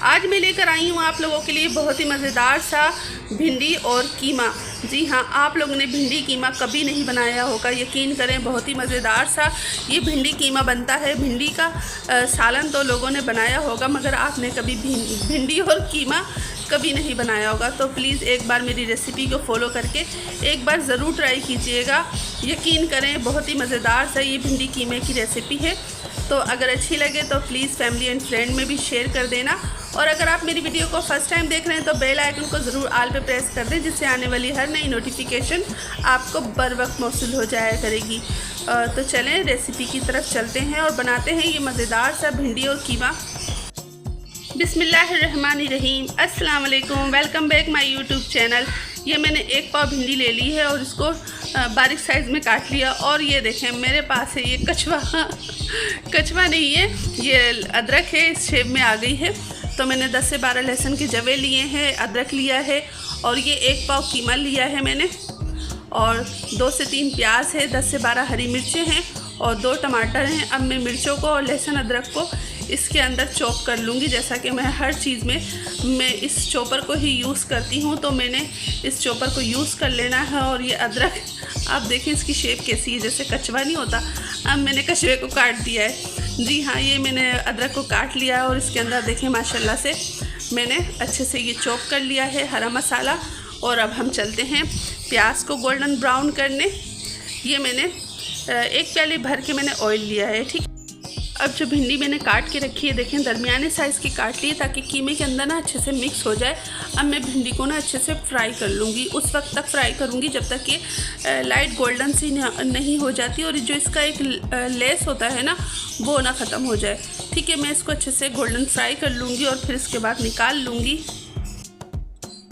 आज मैं लेकर आई हूँ आप लोगों के लिए बहुत ही मज़ेदार सा भिंडी और कीमा। जी हाँ, आप लोगों ने भिंडी कीमा कभी नहीं बनाया होगा, यकीन करें बहुत ही मज़ेदार सा ये भिंडी कीमा बनता है। भिंडी का सालन तो लोगों ने बनाया होगा, मगर आपने कभी भिंडी और कीमा कभी नहीं बनाया होगा। तो प्लीज़ एक बार मेरी रेसिपी को फॉलो करके एक बार ज़रूर ट्राई कीजिएगा। यकीन करें बहुत ही मज़ेदार सा ये भिंडी कीमे की रेसिपी है। तो अगर अच्छी लगे तो प्लीज़ फैमिली एंड फ्रेंड में भी शेयर कर देना, और अगर आप मेरी वीडियो को फर्स्ट टाइम देख रहे हैं तो बेल आइकन को ज़रूर ऑल पे प्रेस कर दें, जिससे आने वाली हर नई नोटिफिकेशन आपको बर वक्त मौसूल हो जाया करेगी। तो चलें रेसिपी की तरफ चलते हैं और बनाते हैं ये मज़ेदार सा भिंडी और कीमा। बिस्मिल्लाहिर्रहमानिर्रहीम, अस्सलाम वालेकुम, welcome back my YouTube channel. ये मैंने एक पाव भिंडी ले ली है और इसको बारीक साइज़ में काट लिया। और ये देखें मेरे पास है ये कछवा नहीं है, ये अदरक है, इस शेप में आ गई है। तो मैंने 10 से 12 लहसुन के जवे लिए हैं, अदरक लिया है, और ये एक पाव कीमा लिया है मैंने, और 2 से 3 प्याज है, 10 से 12 हरी मिर्चें हैं और 2 टमाटर हैं। अब मैं मिर्चों को और लहसुन अदरक को इसके अंदर चॉप कर लूँगी। जैसा कि मैं हर चीज़ में मैं इस चॉपर को ही यूज़ करती हूँ, तो मैंने इस चॉपर को यूज़ कर लेना है। और ये अदरक आप देखें इसकी शेप कैसी है, जैसे कचवा नहीं होता, अब मैंने कछुए को काट दिया है। जी हाँ, ये मैंने अदरक को काट लिया है और इसके अंदर देखें माशाल्लाह से मैंने अच्छे से ये चॉप कर लिया है हरा मसाला। और अब हम चलते हैं प्याज को गोल्डन ब्राउन करने। ये मैंने 1 प्याली भर के मैंने ऑयल लिया है, ठीक। अब जो भिंडी मैंने काट के रखी है देखें दरमियाने साइज़ की काट ली है, ताकि कीमे के अंदर ना अच्छे से मिक्स हो जाए। अब मैं भिंडी को ना अच्छे से फ्राई कर लूँगी, उस वक्त तक फ्राई करूँगी जब तक कि लाइट गोल्डन सी नहीं हो जाती और जो इसका एक लेस होता है ना वो ना ख़त्म हो जाए। ठीक है, मैं इसको अच्छे से गोल्डन फ्राई कर लूँगी और फिर इसके बाद निकाल लूँगी।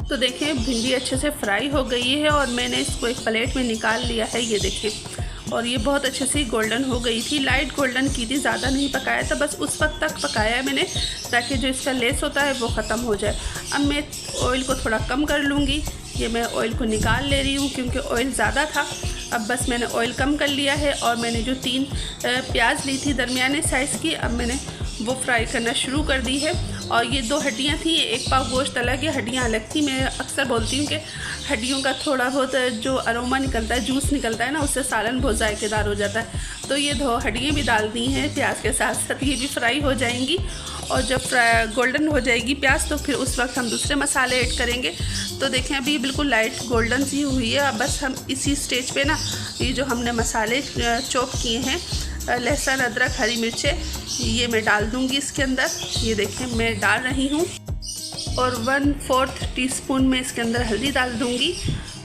तो देखें भिंडी अच्छे से फ्राई हो गई है और मैंने इसको एक प्लेट में निकाल लिया है, ये देखें। और ये बहुत अच्छे से गोल्डन हो गई थी, लाइट गोल्डन की थी, ज़्यादा नहीं पकाया था, बस उस वक्त तक पकाया है मैंने ताकि जो इसका लेस होता है वो ख़त्म हो जाए। अब मैं ऑयल को थोड़ा कम कर लूँगी। ये मैं ऑयल को निकाल ले रही हूँ क्योंकि ऑयल ज़्यादा था। अब बस मैंने ऑयल कम कर लिया है और मैंने जो 3 प्याज ली थी दरमियाने साइज़ की, अब मैंने वो फ्राई करना शुरू कर दी है। और ये 2 हड्डियाँ थी, एक पाव गोश्त अलग है, हड्डियाँ अलग थी। मैं अक्सर बोलती हूँ कि हड्डियों का थोड़ा बहुत जो अरोमा निकलता है, जूस निकलता है ना, उससे सालन बहुत जायकेदार हो जाता है। तो ये 2 हड्डियाँ भी डाल दी हैं प्याज के साथ साथ, ये भी फ्राई हो जाएंगी। और जब गोल्डन हो जाएगी प्याज तो फिर उस वक्त हम दूसरे मसाले ऐड करेंगे। तो देखें अभी बिल्कुल लाइट गोल्डन सी हुई है। अब बस हम इसी स्टेज पे ना ये जो हमने मसाले चॉप किए हैं, लहसुन अदरक हरी मिर्चें, ये मैं डाल दूँगी इसके अंदर। ये देखें मैं डाल रही हूँ, और 1/4 टीस्पून में इसके अंदर हल्दी डाल दूँगी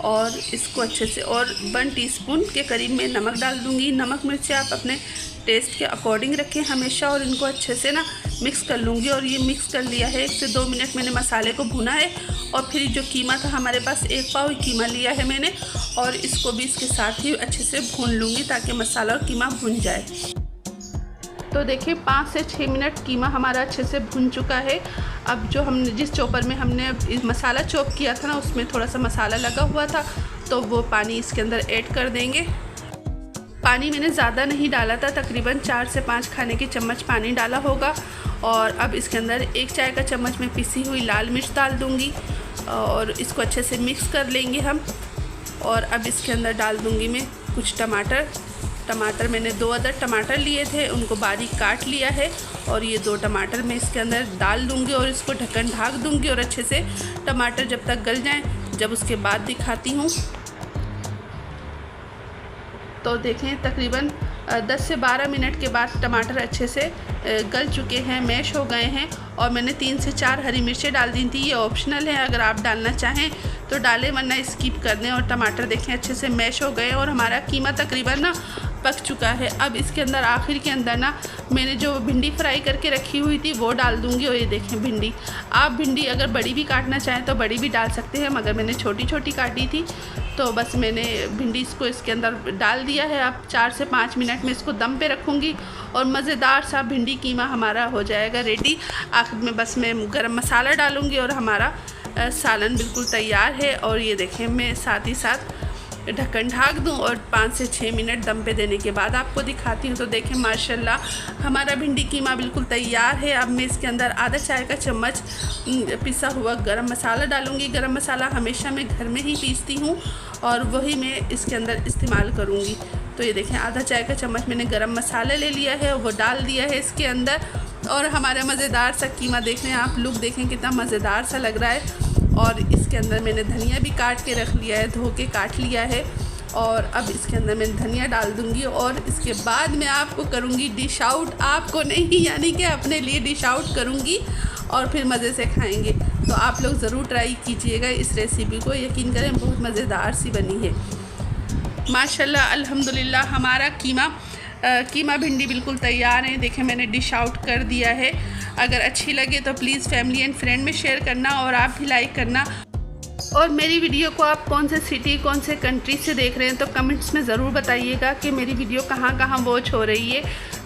और इसको अच्छे से, और 1 टीस्पून के करीब में नमक डाल दूँगी। नमक मिर्चें आप अपने टेस्ट के अकॉर्डिंग रखें हमेशा, और इनको अच्छे से ना मिक्स कर लूँगी। और ये मिक्स कर लिया है, 1 से 2 मिनट मैंने मसाले को भुना है। और फिर जो कीमा था हमारे पास 1 पाव कीमा लिया है मैंने, और इसको भी इसके साथ ही अच्छे से भून लूँगी ताकि मसाला और कीमा भुन जाए। तो देखिए 5 से 6 मिनट कीमा हमारा अच्छे से भुन चुका है। अब जो हमने जिस चॉपर में हमने मसाला चॉप किया था ना, उसमें थोड़ा सा मसाला लगा हुआ था, तो वो पानी इसके अंदर ऐड कर देंगे। पानी मैंने ज़्यादा नहीं डाला था, तकरीबन 4 से 5 खाने की चम्मच पानी डाला होगा। और अब इसके अंदर 1 चाय का चम्मच में पिसी हुई लाल मिर्च डाल दूँगी और इसको अच्छे से मिक्स कर लेंगे हम। और अब इसके अंदर डाल दूँगी मैं कुछ टमाटर मैंने 2 अदद टमाटर लिए थे, उनको बारीक काट लिया है। और ये 2 टमाटर मैं इसके अंदर डाल दूँगी और इसको ढक दूँगी और अच्छे से टमाटर जब तक गल जाएं, जब उसके बाद दिखाती हूँ। तो देखें तकरीबन 10 से 12 मिनट के बाद टमाटर अच्छे से गल चुके हैं, मैश हो गए हैं। और मैंने 3 से 4 हरी मिर्चें डाल दी थी, ये ऑप्शनल है, अगर आप डालना चाहें तो डालें वरना स्किप कर दें। और टमाटर देखें अच्छे से मैश हो गए और हमारा कीमा तकरीबन ना पक चुका है। अब इसके अंदर आखिर के अंदर ना मैंने जो भिंडी फ्राई करके रखी हुई थी वो डाल दूँगी। और ये देखें भिंडी, आप भिंडी अगर बड़ी भी काटना चाहें तो बड़ी भी डाल सकते हैं, मगर मैंने छोटी छोटी काटी थी, तो बस मैंने भिंडी इसको इसके अंदर डाल दिया है। अब 4 से 5 मिनट में इसको दम पे रखूँगी और मज़ेदार सा भिंडी कीमा हमारा हो जाएगा रेडी। आखिर में बस मैं गरम मसाला डालूँगी और हमारा सालन बिल्कुल तैयार है। और ये देखें मैं साथ ही साथ ढक्कन ढाक दूं और 5 से 6 मिनट दम पे देने के बाद आपको दिखाती हूँ। तो देखें माशाल्लाह हमारा भिंडी कीमा बिल्कुल तैयार है। अब मैं इसके अंदर आधा चाय का चम्मच पिसा हुआ गरम मसाला डालूँगी। गरम मसाला हमेशा मैं घर में ही पीसती हूँ और वही मैं इसके अंदर इस्तेमाल करूँगी। तो ये देखें आधा चाय का चम्मच मैंने गरम मसाला ले लिया है, वो डाल दिया है इसके अंदर। और हमारा मज़ेदार सा कीमा देख रहे हैं आप, लुक देखें कितना मज़ेदार सा लग रहा है। और इसके अंदर मैंने धनिया भी काट के रख लिया है, धो के काट लिया है। और अब इसके अंदर मैं धनिया डाल दूँगी और इसके बाद मैं आपको करूँगी डिश आउट। आपको नहीं, यानी कि अपने लिए डिश आउट करूँगी और फिर मज़े से खाएँगे। तो आप लोग ज़रूर ट्राई कीजिएगा इस रेसिपी को, यकीन करें बहुत मज़ेदार सी बनी है माशाल्लाह। अल्हम्दुलिल्लाह हमारा कीमा भिंडी बिल्कुल तैयार है। देखें मैंने डिश आउट कर दिया है। अगर अच्छी लगे तो प्लीज़ फैमिली एंड फ्रेंड में शेयर करना और आप भी लाइक करना। और मेरी वीडियो को आप कौन से सिटी, कौन से कंट्री से देख रहे हैं तो कमेंट्स में ज़रूर बताइएगा कि मेरी वीडियो कहाँ कहाँ वॉच हो रही है।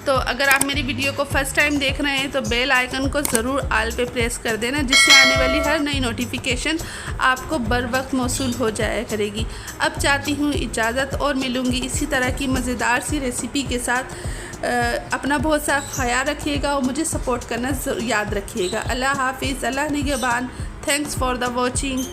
तो अगर आप मेरी वीडियो को फ़र्स्ट टाइम देख रहे हैं तो बेल आइकन को ज़रूर ऑल पे प्रेस कर देना, जिससे आने वाली हर नई नोटिफिकेशन आपको बर वक्त मौसूल हो जाया करेगी। अब चाहती हूँ इजाज़त और मिलूँगी इसी तरह की मज़ेदार सी रेसिपी के साथ। अपना बहुत सा ख्याल रखिएगा और मुझे सपोर्ट करना याद रखिएगा। अल्लाह हाफिज़, अल्लाह निगहबान। Thanks for the watching.